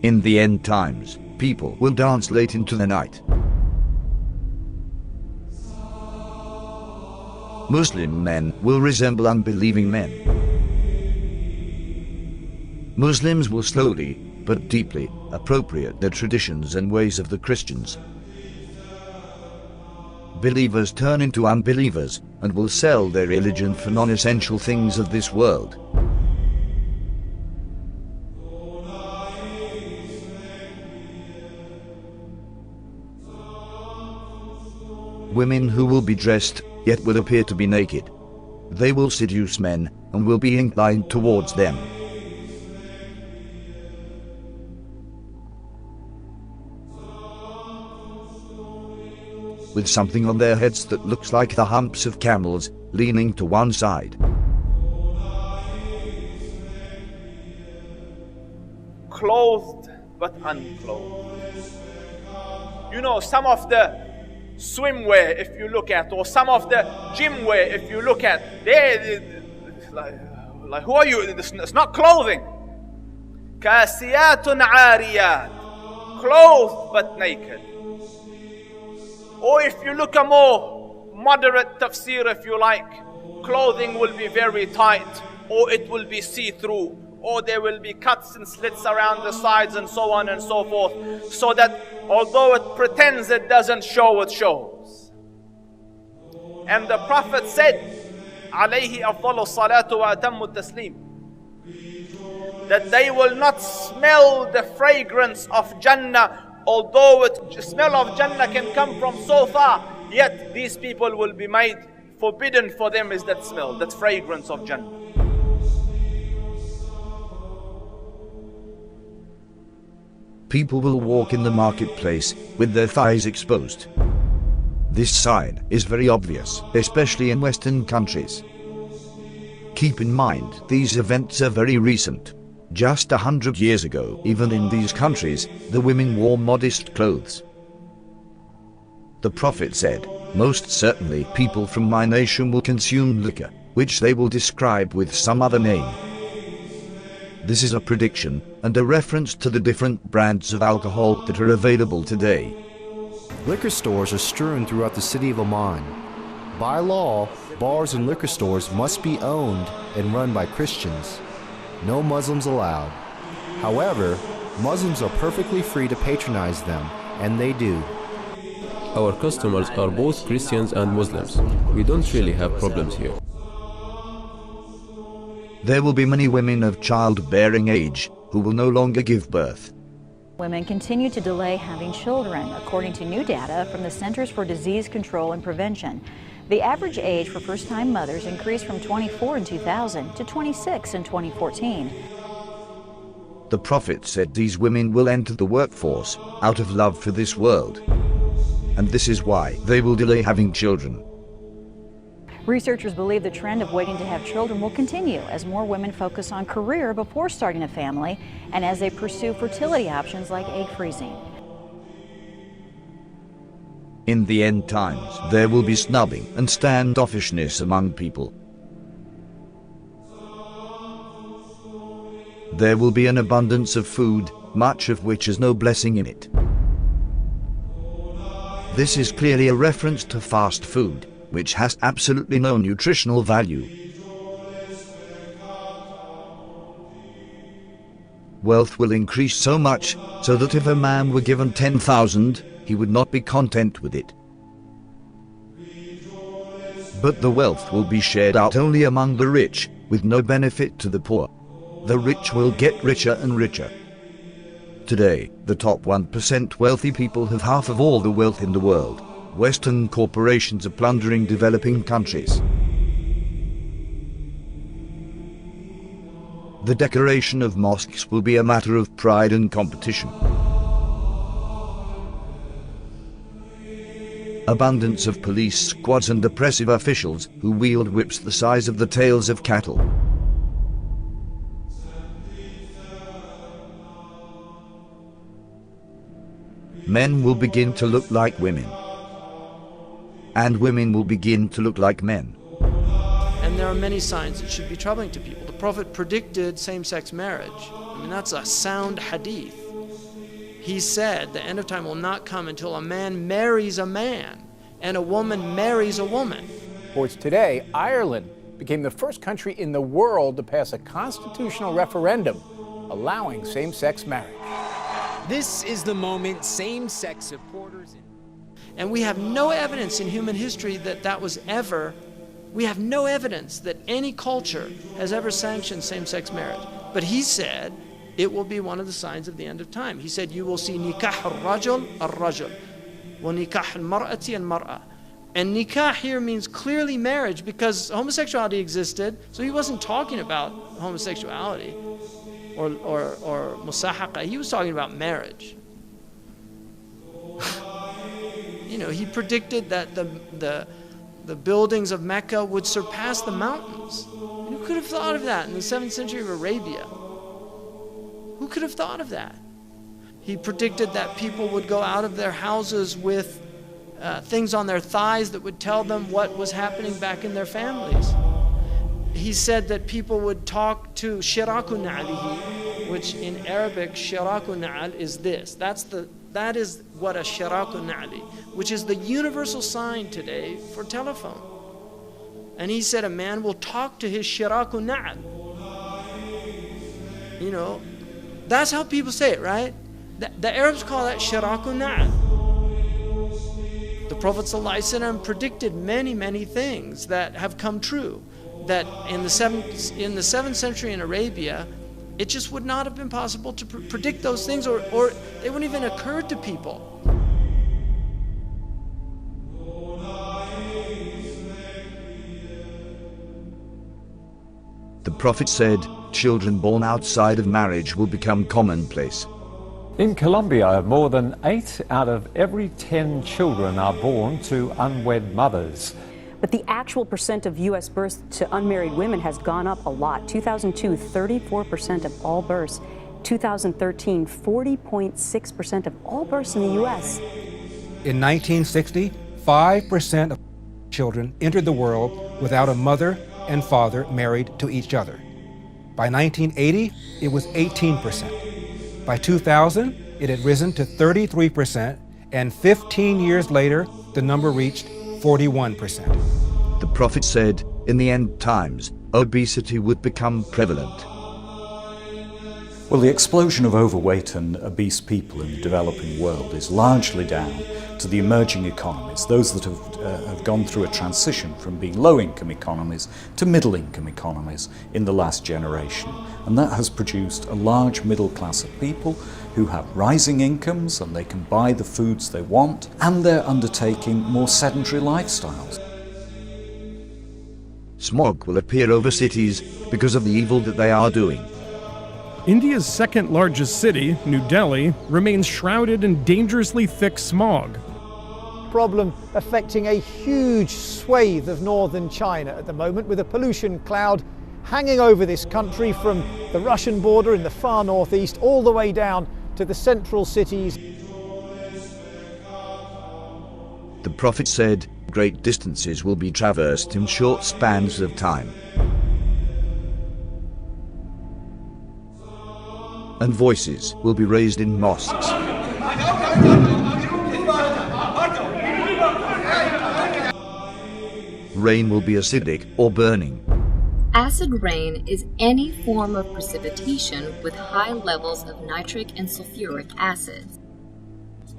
In the end times, people will dance late into the night. Muslim men will resemble unbelieving men. Muslims will slowly, but deeply, appropriate the traditions and ways of the Christians. Believers turn into unbelievers and will sell their religion for non-essential things of this world. Women who will be dressed, yet will appear to be naked. They will seduce men and will be inclined towards them. With something on their heads that looks like the humps of camels, leaning to one side. Clothed but unclothed. You know, some of the swimwear, if you look at, or some of the gym wear, if you look at, they like who are you? It's not clothing. Kasiyatun ariyat, clothed but naked. Or if you look a more moderate tafsir, if you like, clothing will be very tight, or it will be see-through, or there will be cuts and slits around the sides and so on and so forth, so that although it pretends it doesn't show, it shows. And the Prophet said, alayhi afdalu salatu wa atammu taslim, that they will not smell the fragrance of Jannah. Although the smell of Jannah can come from so far, yet these people will be made forbidden for them is that smell, that fragrance of Jannah. People will walk in the marketplace with their thighs exposed. This sign is very obvious, especially in Western countries. Keep in mind, these events are very recent. Just 100 years ago, even in these countries, the women wore modest clothes. The Prophet said, "Most certainly people from my nation will consume liquor, which they will describe with some other name." This is a prediction and a reference to the different brands of alcohol that are available today. Liquor stores are strewn throughout the city of Amman. By law, bars and liquor stores must be owned and run by Christians. No Muslims allowed. However, Muslims are perfectly free to patronize them, and they do. Our customers are both Christians and Muslims. We don't really have problems here. There will be many women of childbearing age who will no longer give birth. Women continue to delay having children, according to new data from the Centers for Disease Control and Prevention. The average age for first-time mothers increased from 24 in 2000 to 26 in 2014. The Prophet said these women will enter the workforce out of love for this world. And this is why they will delay having children. Researchers believe the trend of waiting to have children will continue as more women focus on career before starting a family and as they pursue fertility options like egg freezing. In the end times, there will be snubbing and standoffishness among people. There will be an abundance of food, much of which has no blessing in it. This is clearly a reference to fast food, which has absolutely no nutritional value. Wealth will increase so much so that if a man were given 10,000, he would not be content with it. But the wealth will be shared out only among the rich, with no benefit to the poor. The rich will get richer and richer. Today, the top 1% wealthy people have half of all the wealth in the world. Western corporations are plundering developing countries. The decoration of mosques will be a matter of pride and competition. Abundance of police squads and oppressive officials who wield whips the size of the tails of cattle. Men will begin to look like women, and women will begin to look like men. And there are many signs that should be troubling to people. The Prophet predicted same-sex marriage. I mean, that's a sound hadith. he said the end of time will not come until a man marries a man and a woman marries a woman. Sports today, Ireland became the first country in the world to pass a constitutional referendum allowing same-sex marriage. This is the moment same-sex supporters... And we have no evidence in human history that was ever, we have no evidence that any culture has ever sanctioned same-sex marriage. But he said it will be one of the signs of the end of time. He said you will see nikah al-rajul al-rajul, wa nikah al-mar'ati al-mar'a. And nikah here means clearly marriage because homosexuality existed, so he wasn't talking about homosexuality or musahaqa. He was talking about marriage. You know, he predicted that the buildings of Mecca would surpass the mountains. And who could have thought of that in the 7th century of Arabia? Who could have thought of that? He predicted that people would go out of their houses with things on their thighs that would tell them what was happening back in their families. He said that people would talk to shiraku na'alihi, which in Arabic, shiraku na'al is this. That is what a shiraku na'ali, which is the universal sign today for telephone. And he said a man will talk to his shiraku na'al. You know, that's how people say it, right? The Arabs call that shiraku na'al. The Prophet ﷺ predicted many, many things that have come true. That in the 7th century in Arabia, it just would not have been possible to predict those things, or they wouldn't even occur to people. The Prophet said, children born outside of marriage will become commonplace. In Colombia, more than 8 out of every 10 children are born to unwed mothers. But the actual percent of U.S. births to unmarried women has gone up a lot. 2002, 34% of all births. 2013, 40.6% of all births in the U.S. In 1960, 5% of children entered the world without a mother and father married to each other. By 1980, it was 18%. By 2000, it had risen to 33%, and 15 years later, the number reached 41%. The Prophet said, in the end times, obesity would become prevalent. Well, the explosion of overweight and obese people in the developing world is largely down to the emerging economies, those that have gone through a transition from being low-income economies to middle-income economies in the last generation. And that has produced a large middle class of people who have rising incomes and they can buy the foods they want, and they're undertaking more sedentary lifestyles. Smog will appear over cities because of the evil that they are doing. India's second largest city, New Delhi, remains shrouded in dangerously thick smog. Problem affecting a huge swathe of northern China at the moment, with a pollution cloud hanging over this country from the Russian border in the far northeast all the way down to the central cities. The Prophet said, great distances will be traversed in short spans of time. And voices will be raised in mosques. Rain will be acidic or burning. Acid rain is any form of precipitation with high levels of nitric and sulfuric acids.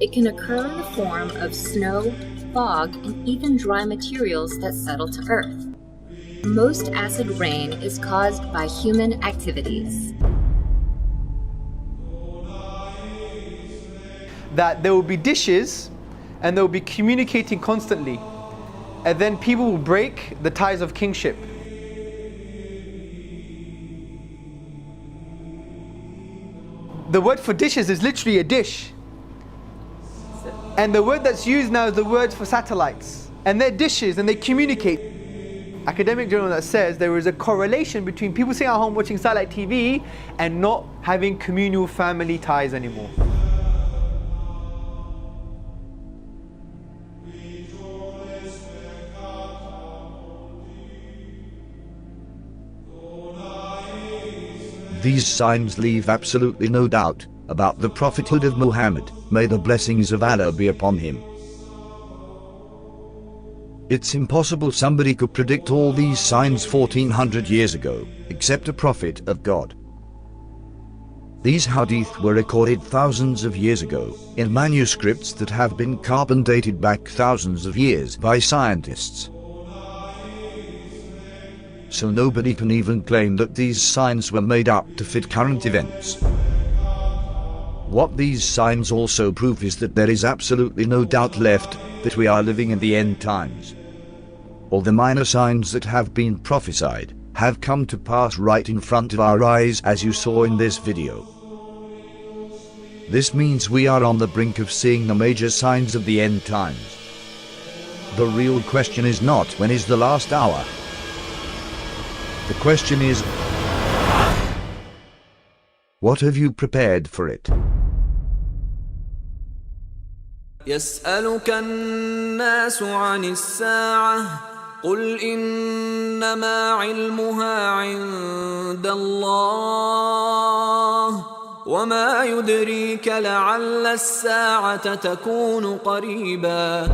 It can occur in the form of snow, fog, and even dry materials that settle to earth. Most acid rain is caused by human activities. That there will be dishes and they will be communicating constantly, and then people will break the ties of kingship. The word for dishes is literally a dish, and the word that's used now is the word for satellites, and they're dishes and they communicate. Academic journal that says there is a correlation between people sitting at home watching satellite TV and not having communal family ties anymore. These signs leave absolutely no doubt about the prophethood of Muhammad, may the blessings of Allah be upon him. It's impossible somebody could predict all these signs 1400 years ago, except a prophet of God. These hadith were recorded thousands of years ago, in manuscripts that have been carbon dated back thousands of years by scientists. So nobody can even claim that these signs were made up to fit current events. What these signs also prove is that there is absolutely no doubt left that we are living in the end times. All the minor signs that have been prophesied have come to pass right in front of our eyes, as you saw in this video. This means we are on the brink of seeing the major signs of the end times. The real question is not when is the last hour. The question is, what have you prepared for it? يسألك الناس عن الساعة قل إنما علمها عند الله وما يدريك لعل الساعة تكون قريبا